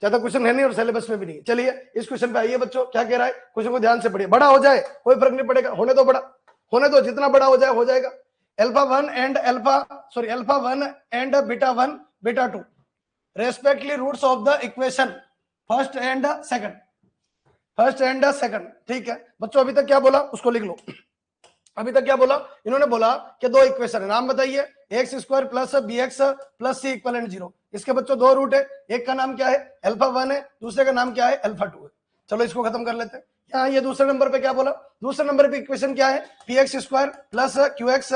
ज्यादा क्वेश्चन है नहीं और सिलेबस में भी नहीं। चलिए इस क्वेश्चन पे आइए बच्चों, क्या कह रहा है क्वेश्चन को ध्यान से पढ़िए। बड़ा हो जाए कोई फर्क नहीं पड़ेगा, होने दो बड़ा, होने दो, जितना बड़ा हो जाए हो जाएगा। Alpha 1 and alpha 1 and beta 1 beta 2 respectively roots of the equation first and second. ठीक है बच्चों, अभी तक क्या बोला उसको लिख लो। अभी तक क्या बोला इन्होंने, बोला कि दो इक्वेशन है, नाम बताइए, x square plus b x plus c equivalent 0। इसके बच्चों दो रूट है, एक का नाम क्या है अल्फा 1 है, दूसरे का नाम क्या है अल्फा 2 है। चलो इसको खत्म कर लेते हैं। यहाँ ये दूसरे नंबर पे क्या बोला, दूसरे नंबर पे इक्वेशन क्या है, P X square plus Q X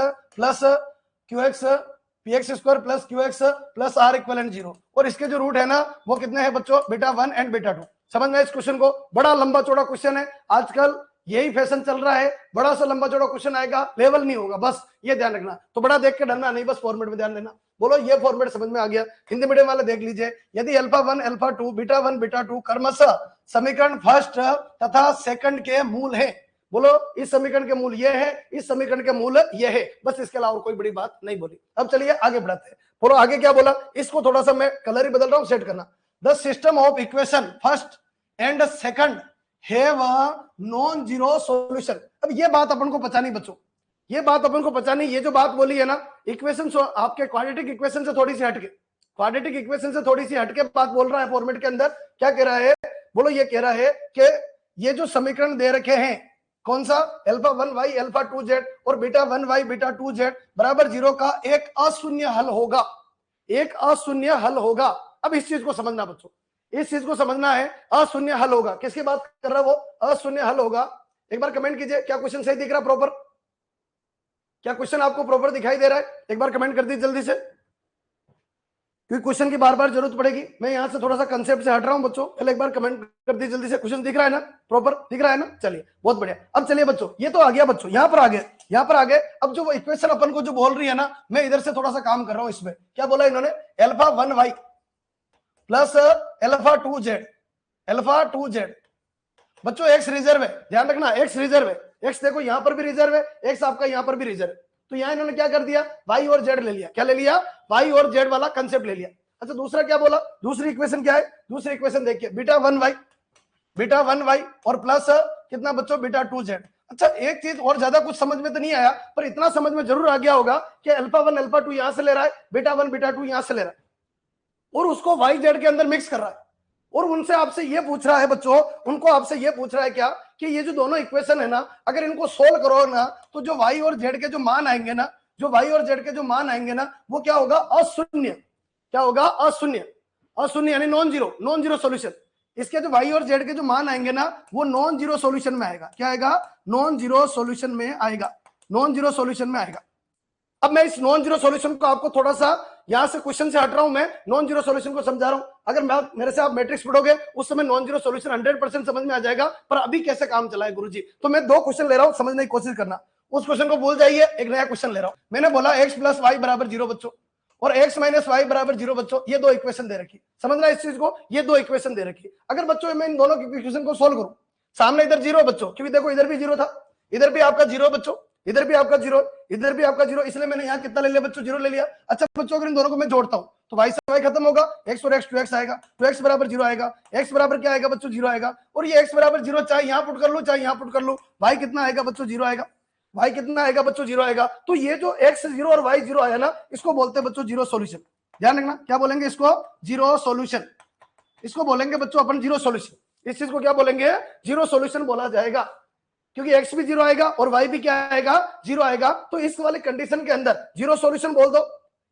plus R equivalent 0। और इसके जो रूट है ना वो कितने हैं बच्चों, बेटा 1 एंड बेटा 2। समझ में इस क्वेश्चन को, बड़ा लंबा चौड़ा क्वेश्चन है, आजकल यही फैशन चल रहा है, बड़ा सा लंबा चौड़ा क्वेश्चन आएगा, लेवल नहीं होगा, बस ये ध्यान रखना। तो बड़ा देख के डरना नहीं, बस फॉर्मेट में ध्यान देना। बोलो ये फॉर्मेट समझ में आ गया, हिंदी मीडियम वाले देख लीजिए। यदि अल्फा 1 अल्फा 2 बीटा 1 बीटा 2 क्रमशः समीकरण फर्स्ट तथा सेकंड के मूल है, बोलो इस समीकरण के मूल ये है, इस समीकरण के मूल ये है, बस इसके अलावा कोई बड़ी बात नहीं बोली। अब चलिए आगे बढ़ाते हैं। बोलो आगे क्या बोला, इसको थोड़ा सा मैं कलर ही बदल रहा हूं, सेट करना। The system of equation first and second have a non zero solution. अब ये बात अपन को पता नहीं बच्चों, ये बात अपन को पता नहीं, ये जो बात बोली है ना इक्वेशन आपके क्वाड्रेटिक इक्वेशन से थोड़ी सी हटके, क्वाड्रेटिक इक्वेशन से थोड़ी सी हटके बात बोल रहा है फॉर्मेट के अंदर। क्या कह रहा है, बोलो ये कह रहा है कि ये जो समीकरण दे रखे हैं, कौन सा, अल्फा 1 वाई अल्फा 2 जेड और बीटा 1 वाई बीटा 2 जेड बराबर 0 का एक अशून्य हल होगा, एक अशून्य हल होगा। अब इस चीज को समझना बच्चों, इस चीज को समझना है, अशून्य हल होगा, किसकी बात कर रहा है वो, अशून्य हल होगा। एक बार कमेंट कीजिए, क्या क्वेश्चन सही दिख रहा है प्रॉपर, क्या क्वेश्चन आपको प्रॉपर दिखाई दे रहा है, एक बार कमेंट कर दीजिए जल्दी से, क्योंकि क्वेश्चन की बार बार जरूरत पड़ेगी। मैं यहां से थोड़ा सा कंसेप्ट से हट रहा हूं बच्चों, पहले एक बार कमेंट कर दीजिए जल्दी से, क्वेश्चन दिख रहा है ना, प्रॉपर दिख रहा है ना, चलिए बहुत बढ़िया। अब चलिए बच्चों, ये तो आ गया बच्चों, यहां पर आ गए, यहां पर आ गए। अब जो इक्वेशन अपन को जो बोल रही है ना, मैं इधर से थोड़ा सा काम कर रहा हूं इसमें। क्या बोला इन्होंने, alpha 1 Y plus alpha 2 Z, alpha 2 Z. बच्चों एक्स रिजर्व है, ध्यान रखना, एक्स रिजर्व है, एक्स देखो यहां पर भी रिजर्व है, एक्स आपका यहां पर भी रिजर्व है। तो यहां इन्होंने क्या कर दिया, वाई और जेड ले लिया, क्या ले लिया, वाई और जेड वाला कंसेप्ट ले लिया। अच्छा दूसरा क्या बोला, दूसरी इक्वेशन क्या है, दूसरी इक्वेशन देखिए, बीटा 1 वाई और प्लस कितना बच्चों, बीटा 2 जेड। अच्छा एक चीज और, ज्यादा कुछ समझ में तो नहीं आया, पर इतना समझ में जरूर आ गया होगा कि अल्फा 1 अल्फा 2 यहां से ले रहा है, बीटा 1 बीटा 2 यहां से ले रहा है, और उसको वाई जेड के अंदर मिक्स कर रहा है। और उनसे आपसे ये पूछ रहा है बच्चों, उनको आपसे ये पूछ रहा है क्या, कि ये जो दोनों इक्वेशन है ना, अगर इनको सोल्व करो ना, तो जो वाई और जेड के जो मान आएंगे ना, जो वाई और जेड के जो मान आएंगे ना, वो क्या होगा, अशून्य। क्या होगा, अशून्य, अशून्य यानी नॉन जीरो सॉल्यूशन। इसके जो वाई और जेड के जो मान आएंगे ना, वो नॉन जीरो सॉल्यूशन में आएगा। क्या आएगा, नॉन जीरो सॉल्यूशन में आएगा, नॉन जीरो सॉल्यूशन में आएगा। अब मैं इस नॉन जीरो सॉल्यूशन को आपको थोड़ा सा यहां से क्वेश्चन से हट रहा हूं, मैं नॉन जीरो सॉल्यूशन को समझा रहा हूं। अगर मेरे से आप मैट्रिक्स पढ़ोगे उस समय नॉन जीरो सॉल्यूशन 100% समझ में आ जाएगा, पर अभी कैसे काम चला है गुरुजी, तो मैं दो क्वेश्चन ले रहा हूं, समझने की कोशिश करना। उस क्वेश्चन को भूल जाइए, एक नया क्वेश्चन ले रहा हूं। मैंने बोला एक्स प्लस वाई बराबर 0 बच्चों, और एक्स माइनस वाई बराबर 0 बच्चों, ये दो इक्वेशन दे रखी, समझना इस चीज को, ये दो इक्वेशन दे रखी। अगर बच्चों मैं इन दोनों इक्वेशन को सोल्व करूं, सामने इधर 0 बच्चों, क्योंकि देखो इधर भी 0 था, इधर भी आपका 0 बच्चों, इधर भी आपका 0, इधर भी आपका 0, इसलिए मैंने यहाँ कितना ले लिया बच्चों, 0 ले लिया। अच्छा बच्चों अगर इन दोनों को मैं जोड़ता हूं तो वाई से वाई खत्म होगा, एक्स और एक्स 2x आएगा, 2x बराबर 0 आएगा, एक्स बराबर क्या आएगा बच्चों, 0 आएगा। और ये एक्स बराबर 0 चाहे यहाँ पुट कर लो चाहे यहाँ पुट कर लो, वाई कितना आएगा बच्चों, 0 आएगा, वाई कितना आएगा बच्चों, 0 आएगा। तो ये जो एक्स 0 और वाई 0 आया ना, इसको बोलते हैं बच्चों जीरो सॉल्यूशन। ध्यान रखना, क्या बोलेंगे इसको, जीरो सॉल्यूशन, इसको बोलेंगे बच्चों अपन जीरो सॉल्यूशन। इस चीज को क्या बोलेंगे, जीरो सॉल्यूशन बोला जाएगा, क्योंकि एक्स भी 0 आएगा और वाई भी क्या आएगा, 0 आएगा। तो इस वाले कंडीशन के अंदर जीरो सॉल्यूशन बोल दो,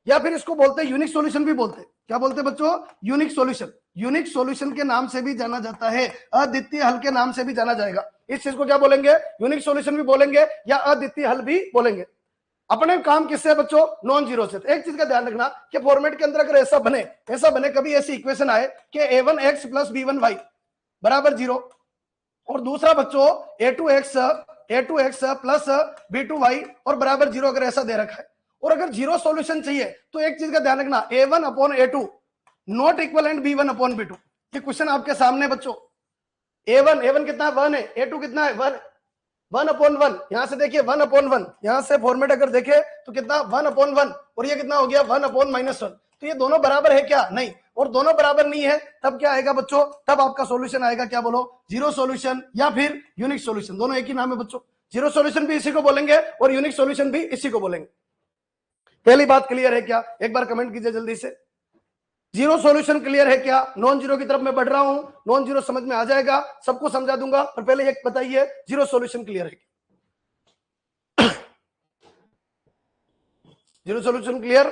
या फिर इसको बोलते हैं यूनिक सॉल्यूशन भी बोलते हैं। क्या बोलते हैं बच्चों, यूनिक सॉल्यूशन। यूनिक सॉल्यूशन के नाम से भी जाना जाता है, अद्वितीय हल के नाम से भी जाना जाएगा। इस चीज को क्या बोलेंगे, यूनिक सॉल्यूशन भी बोलेंगे या अद्वितीय हल भी बोलेंगे। अपने काम किससे है बच्चों, नॉन जीरो से। तो एक चीज का ध्यान रखना कि फॉर्मेट के अंदर अगर ऐसा बने कभी ऐसी इक्वेशन आए कि a1x प्लस b1y बराबर 0, और दूसरा बच्चों a2x प्लस b2y और बराबर 0, अगर ऐसा दे रखा है, और अगर जीरो सॉल्यूशन चाहिए तो एक चीज का ध्यान रखना, a1 upon a2 not equal and b1 upon b2। ये क्वेश्चन आपके सामने बच्चों, a1 कितना है, 1 है, a2 कितना है, 1 है। 1/1, यहां से देखिए 1/1, यहां से फॉर्मेट अगर देखे तो कितना 1/1, और ये कितना हो गया 1/-1। तो ये दोनों बराबर है क्या? नहीं। और दोनों बराबर नहीं है तब क्या आएगा बच्चों? तब आपका सॉल्यूशन आएगा क्या? बोलो, जीरो सॉल्यूशन या फिर यूनिक सॉल्यूशन, दोनों एक ही नाम है बच्चों। जीरो सॉल्यूशन भी इसी को बोलेंगे और यूनिक सॉल्यूशन भी इसी को बोलेंगे। पहली बात क्लियर है क्या? एक बार कमेंट कीजिए जल्दी से। जीरो सॉल्यूशन क्लियर है क्या? नॉन जीरो की तरफ मैं बढ़ रहा हूं, नॉन जीरो समझ में आ जाएगा, सबको समझा दूंगा, पर पहले एक बताइए, जीरो सॉल्यूशन क्लियर है? Zero solution clear?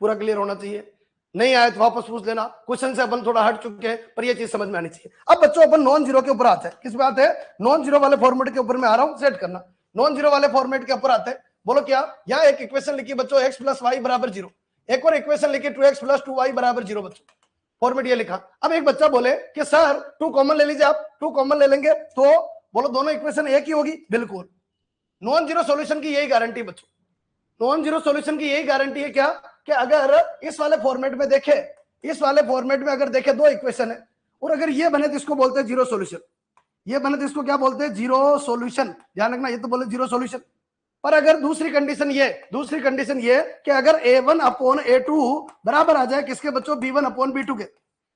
पूरा क्लियर होना चाहिए। नहीं आए तो वापस पूछ लेना, क्वेश्चन से अपन थोड़ा हट चुके हैं, पर ये चीज समझ में आनी चाहिए। अब बच्चों अपन नॉन जीरो के ऊपर आते हैं। किस पे आते हैं? नॉन जीरो वाले फॉर्मेट के ऊपर मैं आ रहा हूं, सेट करना। नॉन जीरो वाले फॉर्मेट के ऊपर आते हैं। बोलो क्या? यहाँ एक इक्वेशन लिखी बच्चों, x + y = 0। एक और इक्वेशन लिखी 2x + 2y = 0 बच्चों। फॉर्मेट ये लिखा। अब एक बच्चा बोले कि सर 2 कॉमन ले लीजिए, आप 2 कॉमन ले लेंगे तो बोलो दोनों इक्वेशन एक ही होगी। बिल्कुल, नॉन जीरो सॉल्यूशन की यही गारंटी बच्चों। नॉन जीरो सॉल्यूशन की यही गारंटी है क्या? कि अगर इस वाले फॉर्मेट में देखे, इस वाले फॉर्मेट में अगर देखे दो इक्वेशन है, और अगर ये बने तो इसको बोलते हैं जीरो सॉल्यूशन, ये बने तो इसको क्या बोलते हैं? Zero solution. ध्यान रखना, ये तो बोले जीरो सॉल्यूशन। पर अगर दूसरी कंडीशन ये कि अगर a1/a2 बराबर आ जाए किसके बच्चों? b1/b2 के।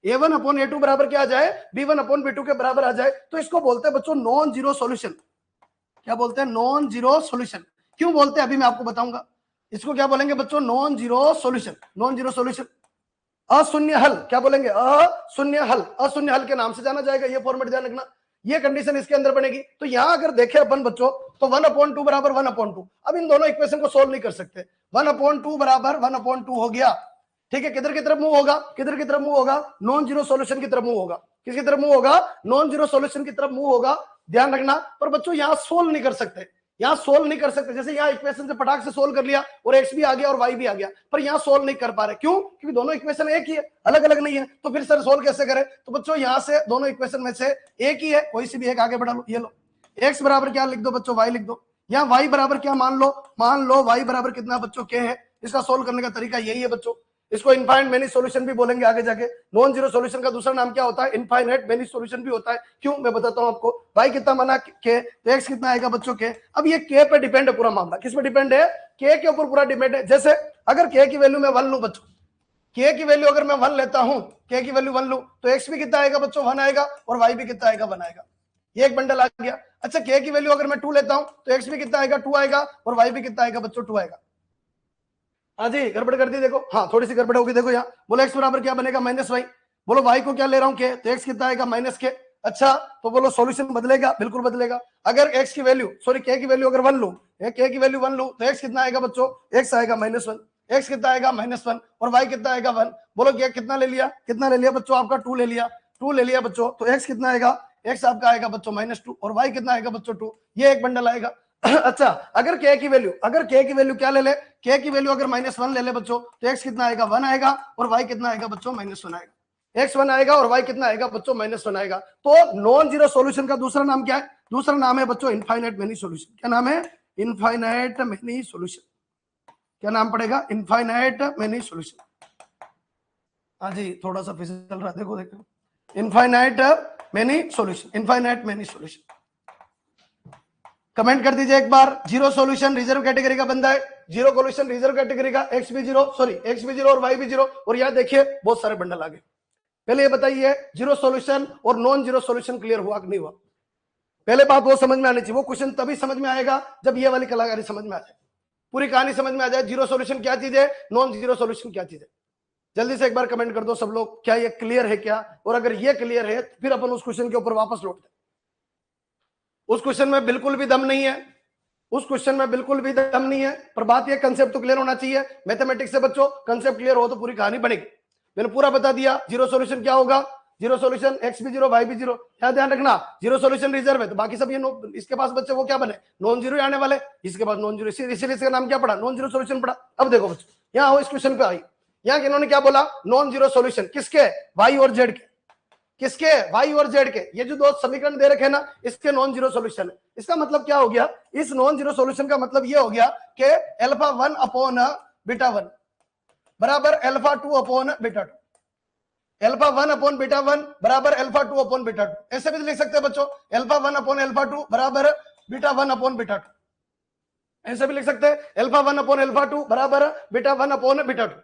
a1/a2 बराबर क्या आ जाए? b1/b2 के बराबर आ जाए, तो इसको बोलते हैं बच्चों नॉन जीरो सॉल्यूशन। क्या बोलते हैं? Non zero solution. क्यों बोलते हैं अभी मैं आपको बताऊंगा। इसको क्या बोलेंगे बच्चों? Non zero solution. Non zero solution, अशून्य हल। क्या बोलेंगे? अशून्य हल। अशून्य हल के नाम से जाना जाएगा। ये फॉर्मेट ध्यान रखना, ये कंडीशन इसके अंदर बनेगी। तो यहां अगर देखें अपन बच्चों तो 1/2 बराबर 1/2। अब इन दोनों इक्वेशन को सोल्व नहीं कर सकते। 1/2 बराबर 1/2 हो गया, ठीक है। किधर की तरफ मूव होगा? किधर की तरफ मूव होगा? नॉन जीरो सॉल्यूशन की तरफ मूव होगा। किसकी तरफ मूव होगा? नॉन जीरो सॉल्यूशन की तरफ मूव होगा। ध्यान रखना। पर बच्चों यहां सोल्व नहीं कर सकते, यहां सोल्व नहीं कर सकते। जैसे यहां इक्वेशन से फटाक से सोल्व कर लिया और x भी आ गया और y भी आ गया, पर यहां सोल्व नहीं कर पा रहे। क्यों? क्योंकि दोनों इक्वेशन एक ही है, अलग अलग नहीं है। तो फिर सर सोल्व कैसे करें? तो बच्चों यहां से दोनों इक्वेशन में से एक ही है, कोई सी भी एक आगे बढ़ा लो। ये लो, x बराबर क्या लिख दो बच्चों? y लिख दो। यहाँ y बराबर क्या मान लो? मान लो y बराबर कितना बच्चों? k है। इसका सोल्व करने का तरीका यही है बच्चों। इसको इनफाइनाइट मेनी सॉल्यूशन भी बोलेंगे आगे जाके। नॉन जीरो सॉल्यूशन का दूसरा नाम क्या होता है? इनफाइनाइट मेनी सॉल्यूशन भी होता है। क्यों? मैं बताता हूं आपको। y कितना माना? k, तो x कितना आएगा बच्चों? k। अब ये k पे डिपेंड है पूरा मामला। किस पे डिपेंड है? k के ऊपर पूरा डिपेंड है। जैसे अगर k की वैल्यू मैं 1 लूं बच्चों, k की वैल्यू अगर मैं 1 लेता हूं, k की वैल्यू 1 लूं, तो x भी कितना आएगा बच्चों? 1 आएगा, और y भी कितना आएगा? 1 आएगा। ये एक बंडल आ गया। अच्छा, k की वैल्यू अगर मैं 2 लेता हूं तो x भी कितना आएगा? 2 आएगा, और y भी कितना आएगा बच्चों? 2 आएगा। हाँ जी, गड़बड़ कर दी देखो। हाँ, थोड़ी सी गड़बड़ होगी देखो। यहाँ बोलो x बराबर क्या बनेगा? -y। बोलो y को क्या ले रहा हूं? k, तो x कितना आएगा? -k। अच्छा, तो बोलो सॉल्यूशन बदलेगा? बिल्कुल बदलेगा। अगर x की वैल्यू, सॉरी k की वैल्यू अगर 1 लूं, k की वैल्यू 1 लूं, तो x कितना आएगा बच्चों? x आएगा -1। x कितना आएगा? -1, और y कितना आएगा? 1। बोलो क्या कितना ले लिया? कितना ले लिया बच्चों? आपका 2 ले लिया। 2 ले लिया बच्चों, तो x कितना आएगा? x आपका आएगा बच्चों -2, और y कितना आएगा बच्चों? 2। ये एक बंडल आएगा। अच्छा, अगर k की वैल्यू क्या ले ले? k की वैल्यू अगर -1 ले ले बच्चों, तो x कितना आएगा? 1 आएगा, और y कितना आएगा बच्चों? -1 आएगा। x 1 आएगा और y कितना आएगा बच्चों? -1 आएगा। तो नॉन जीरो सॉल्यूशन का दूसरा नाम क्या है? दूसरा नाम है बच्चों इनफाइनाइट मेनी सॉल्यूशन। क्या नाम है? Infinite many solution. क्या नाम पड़ेगा? Infinite many solution. हाँ जी, थोड़ा सा फिसल रहा है, देखो देखो। Infinite many solution, infinite many solution. Comment कर दीजिए एक बार। जीरो सॉल्यूशन रिजर्व कैटेगरी का बंदा है, जीरो सॉल्यूशन रिजर्व कैटेगरी का, x भी जीरो और y भी जीरो। और यहाँ देखिए बहुत सारे बंडल आ गए। पहले ये बताइए, जीरो सॉल्यूशन और नॉन जीरो सॉल्यूशन क्लियर हुआ कि नहीं हुआ? पहले बात वो समझ में आनी चाहिए। वो क्वेश्चन तभी समझ में आएगा जब ये वाली कलाकारी समझ में आ जाए, पूरी कहानी समझ में आ जाए। जीरो सॉल्यूशन क्या चीज है, नॉन जीरो सॉल्यूशन क्या चीज है। जल्दी से एक बार कमेंट कर दो सब लोग, क्या ये क्लियर है क्या? और अगर ये क्लियर है फिर अपन उस क्वेश्चन के ऊपर वापस लौटते। उस क्वेश्चन में बिल्कुल भी दम नहीं है, उस क्वेश्चन में बिल्कुल भी दम नहीं है, पर बात ये कंसेप्ट तो क्लियर होना चाहिए। मैथमेटिक्स से बच्चों कंसेप्ट क्लियर हो तो पूरी कहानी बनेगी। मैंने पूरा बता दिया। जीरो सॉल्यूशन क्या होगा? जीरो सॉल्यूशन x भी जीरो y भी जीरो। क्या ध्यान रखना, जीरो सॉल्यूशन रिजर्व है, तो बाकी सब ये इसके पास बच्चे वो क्या बने? नॉन जीरो आने वाले। इसके पास नॉन जीरो, इसीलिए इसका नाम क्या पड़ा? नॉन जीरो सॉल्यूशन पड़ा। अब देखो बच्चों, यहाँ हो इस क्वेश्चन पे आई, यहाँ इन्होंने क्या बोला? नॉन जीरो सॉल्यूशन किसके? y और z के। किसके? y और z के। ये जो दो समीकरण दे रखे हैं ना, इसके नॉन जीरो सॉल्यूशन है। इसका मतलब क्या हो गया? इस नॉन जीरो सॉल्यूशन का मतलब ये हो गया कि α1/β1 बराबर α2/β2, α1/β1 बराबर α2/β2। ऐसे भी लिख सकते हैं बच्चों, α1/α2 बराबर बीटा 1 अपॉन बीटा 2, ऐसे भी लिख सकते हैं अल्फा 1 अपॉन अल्फा 2 बराबर बीटा 1 अपॉन बीटा 2।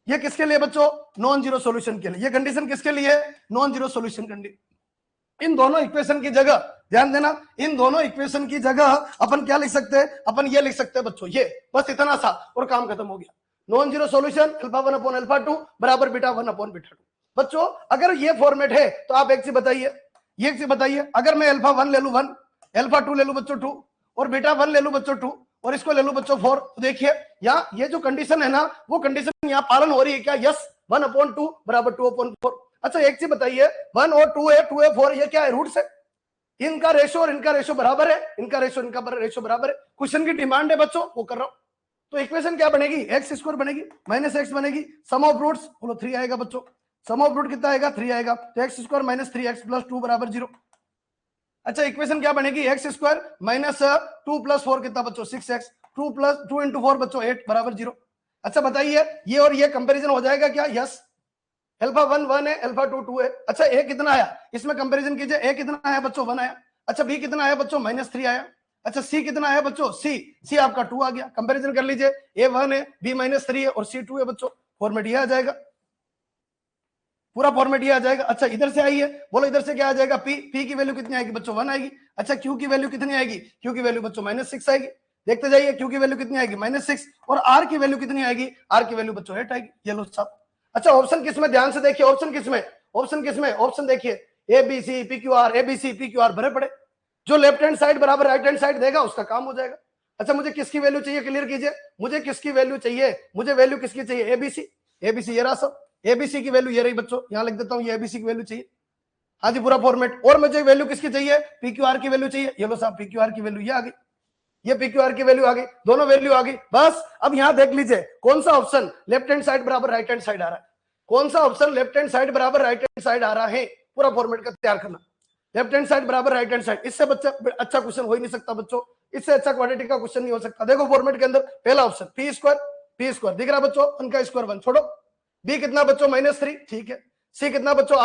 ये किसके लिए बच्चों? नॉन जीरो सॉल्यूशन के लिए। ये कंडीशन किसके लिए? Non zero solution condition. इन दोनों इक्वेशन की जगह ध्यान देना, इन दोनों इक्वेशन की जगह अपन क्या लिख सकते हैं? अपन ये लिख सकते हैं बच्चों, ये बस इतना सा और काम खत्म हो गया। Non zero solution alpha 1 upon alpha 2 बराबर बीटा 1 अपॉन बीटा 2। बच्चों अगर ये फॉर्मेट है तो आप एक चीज बताइए, ये एक चीज बताइए, अगर मैं अल्फा 1 ले लूं 1, अल्फा 2 ले लूं बच्चों 2 और बीटा 1 ले लूं बच्चों 2 और इसको ले लूं बच्चों 4, तो देखिए यहाँ ये जो कंडीशन है ना, वो कंडीशन यहाँ पालन हो रही है क्या? यस, 1 अपॉन 2 बराबर 2 अपॉन 4। अच्छा एक चीज बताइए, 1 और 2 है 2 है 4, ये क्या है? रूट्स है। इनका रेशो और इनका रेशो बराबर है, इनका रेशो इनका रेशो बराबर है। क्वेश्चन की डिमांड है बच्चों, वो कर रहा हूं। तो इक्वेशन क्या बनेगी? एक्स स्क्वायर बनेगी माइनस एक्स बनेगी, सम ऑफ रूट्स बोलो 3 आएगा बच्चों। सम ऑफ रूट कितना आएगा? 3 आएगा। तो x square minus 3x plus 2 बराबर 0। अच्छा इक्वेशन क्या बनेगी? एक्स स्क्वायर माइनस 2 प्लस 4 कितना बच्चों? 6x। 2 प्लस 2 इंटू 4 बच्चों 8 बराबर 0। अच्छा बताइए ये और ये कंपेरिजन हो जाएगा क्या? यस। अल्फा 1 1 है, अल्फा 2 2 है। अच्छा ए कितना आया? इसमें कंपैरिजन कीजिए, ए कितना आया बच्चों? 1 आया। अच्छा बी कितना आया बच्चों? -3 आया। अच्छा सी कितना आया बच्चों? सी आपका 2 आ गया। कंपैरिजन कर लीजिए, ए 1 है, बी -3 है और सी 2 है बच्चों। फॉर्मेट ये आ जाएगा, पूरा फॉर्मेट ये आ जाएगा। अच्छा इधर से आइए, बोलो इधर से क्या आ जाएगा? पी की वैल्यू कितनी आएगी बच्चों? 1 आएगी। अच्छा क्यू की वैल्यू कितनी आएगी? क्यू की वैल्यू बच्चों -6 आएगी। देखते जाइए क्यू की वैल्यू कितनी आएगी? -6। और आर की वैल्यू कितनी आएगी? आर की वैल्यू बच्चों 8 आएगी। ये लो साहब। अच्छा ऑप्शन किसमें? ध्यान से देखिए, ऑप्शन किसमें? ऑप्शन किसमें? ऑप्शन देखिए, A B C P Q R, A B C P Q R भरे पड़े। जो लेफ्ट हैंड साइड बराबर राइट हैंड साइड देगा उसका काम हो जाएगा। अच्छा मुझे किसकी वैल्यू चाहिए? क्लियर कीजिए, मुझे किसकी वैल्यू चाहिए? मुझे वैल्यू किसकी चाहिए? एबीसी। एबीसी ये रहा सब, एबीसी की वैल्यू ये रही बच्चों, यहां लिख देता हूं, ये एबीसी की वैल्यू चाहिए। हाँ जी पूरा फॉर्मेट। और मुझे वैल्यू किसकी चाहिए? पीक्यूआर की वैल्यू चाहिए। ये लो साहब पीक्यूआर की वैल्यू ये आ गई, ये पीक्यूआर की वैल्यू आ गई, दोनों वैल्यू आ गई। बस अब यहां देख लीजिए कौन सा ऑप्शन लेफ्ट हैंड साइड बराबर राइट हैंड साइड आ रहा है, कौन सा ऑप्शन लेफ्ट हैंड साइड बराबर राइट हैंड साइड आ रहा है। पूरा फॉर्मेट का तैयार करना, लेफ्ट हैंड साइड बराबर राइट हैंड साइड। इससे बच्चा अच्छा क्वेश्चन हो ही नहीं सकता बच्चों, इससे अच्छा क्वाड्रेटिक का क्वेश्चन नहीं हो सकता। देखो फॉर्मेट के अंदर पहला ऑप्शन पी स्क्वायर दिख रहा बच्चों, उनका स्क्वायर 1 छोड़ो। बी कितना बच्चों? -3, ठीक है। सी कितना बच्चों?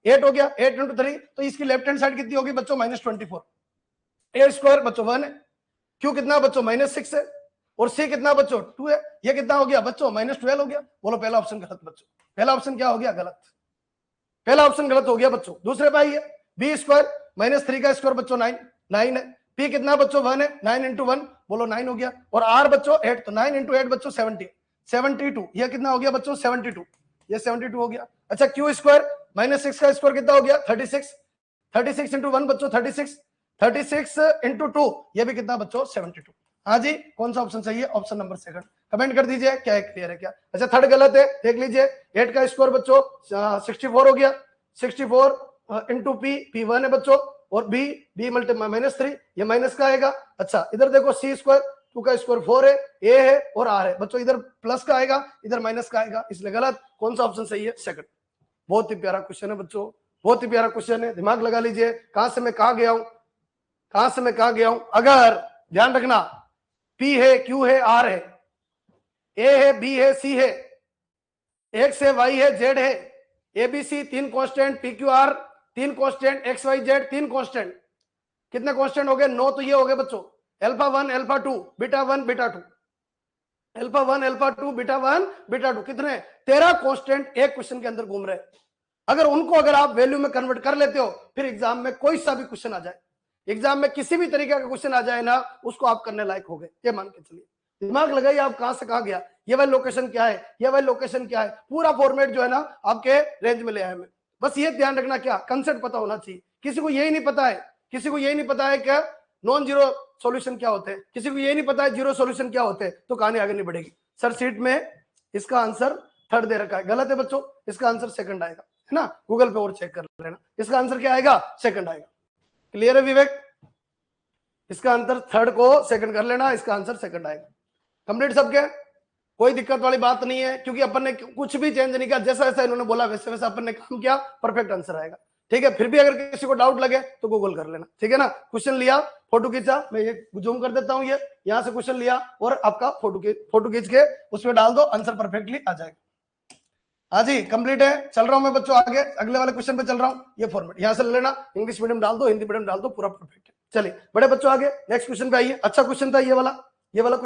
8 हो गया, 8 × 3, तो इसकी लेफ्ट हैंड साइड कितनी होगी बच्चों? -24। ए स्क्वायर बच्चों 1 है, क्यू कितना बच्चों? -6 है, और सी कितना बच्चों? 2 है। ये कितना हो गया बच्चों? -12 हो गया। बोलो पहला ऑप्शन गलत बच्चों, पहला ऑप्शन क्या हो गया? गलत, पहला ऑप्शन गलत हो गया बच्चों। दूसरे पे आइए, बी स्क्वायर -3 का स्क्वायर बच्चों 9 है। पी कितना बच्चों? 1 है, 9 × 1 बोलो 9 हो गया। और आर बच्चों 8, तो 9 × 8 बच्चों 72। ये कितना हो गया बच्चों? 72, ये 72 हो गया। अच्छा क्यू स्क्वायर -6 का स्क्वायर कितना हो गया? 36 × 1 बच्चों 36 × 2 ये भी कितना बच्चों? 72। हाँ जी कौन सा ऑप्शन सही है? Option number second. कमेंट कर दीजिए क्या है, क्लियर है क्या? अच्छा थर्ड गलत है, देख लीजिए। 8 का स्क्वायर बच्चों 64 हो गया, 64 × पी 1 है बच्चों, और बी मल्टीप्लाई -3 ये माइनस का आएगा। अच्छा इधर देखो सी स्क्वायर 2 का स्क्वायर 4 है, ए है और आर है बच्चों, इधर प्लस का आएगा इधर माइनस का आएगा, इसलिए गलत। कौन सा ऑप्शन सही है? सेकंड। बहुत ही प्यारा क्वेश्चन है बच्चों, बहुत ही प्यारा क्वेश्चन है, दिमाग लगा लीजिए। कहां से मैं कहां गया हूं, कहां से मैं कहां गया हूं। अगर ध्यान रखना, पी है, क्यू है, आर है, ए है, बी है, सी है, एक्स है, वाई है, जेड है, ABC 3 constant, P Q R 3 constant, X Y Z 3 constant. कितने कांस्टेंट हो गए? 9। तो ये हो गए बच्चों alpha 1 alpha 2 beta 1 beta 2, alpha 1 alpha 2 beta 1 beta 2, कितने? 13 कांस्टेंट एक क्वेश्चन के अंदर घूम रहे। अगर उनको अगर आप वैल्यू में कन्वर्ट कर लेते हो, फिर एग्जाम में कोई सा भी क्वेश्चन आ जाए, एग्जाम में किसी भी तरीके का क्वेश्चन आ जाए ना, उसको आप करने लायक हो गए, ये मान के चलिए। दिमाग लगाइए आप कहां से कहां गया, ये वाली लोकेशन क्या है, ये वाली लोकेशन क्या है, पूरा फॉर्मेट जो है ना आपके रेंज में ले आए मैं। बस ये ध्यान रखना, क्या कंसेप्ट पता होना चाहिए। किसी को यही नहीं पता है, किसी को यही नहीं पता है क्या नॉन जीरो सॉल्यूशन क्या होते हैं, किसी को यही नहीं पता है जीरो सॉल्यूशन क्या होते हैं, तो कहानी आगे नहीं बढ़ेगी। सर सीट में इसका आंसर थर्ड दे रखा है, गलत है बच्चों, इसका आंसर सेकंड आएगा, है ना, गूगल पे और चेक कर लेना, इसका आंसर क्या आएगा? सेकंड आएगा। क्लियर है विवेक? इसका आंसर थर्ड को सेकंड कर लेना, इसका आंसर सेकंड आएगा। कंप्लीट सबके, कोई दिक्कत वाली बात नहीं है, क्योंकि अपन ने कुछ भी चेंज नहीं किया, जैसा जैसा इन्होंने बोला वैसे वैसे अपन ने काम किया, परफेक्ट आंसर आएगा। ठीक है, फिर भी अगर किसी को डाउट लगे तो गूगल कर लेना, ठीक है ना। क्वेश्चन लिया, फोटो खींचा, मैं ये जूम कर देता हूं, ये यहां से क्वेश्चन लिया और आपका फोटो खींच के उसमें डाल दो, आंसर परफेक्टली आ जाएगा। हाँ जी कंप्लीट है, चल रहा हूं मैं बच्चों आगे, अगले वाले क्वेश्चन पे चल रहा हूं। ये फॉर्मेट यहां से ले लेना, इंग्लिश मीडियम डाल दो, हिंदी मीडियम डाल दो, पूरा परफेक्ट है। चलिए बड़े बच्चों आगे नेक्स्ट क्वेश्चन पे आइए। अच्छा क्वेश्चन था ये वाला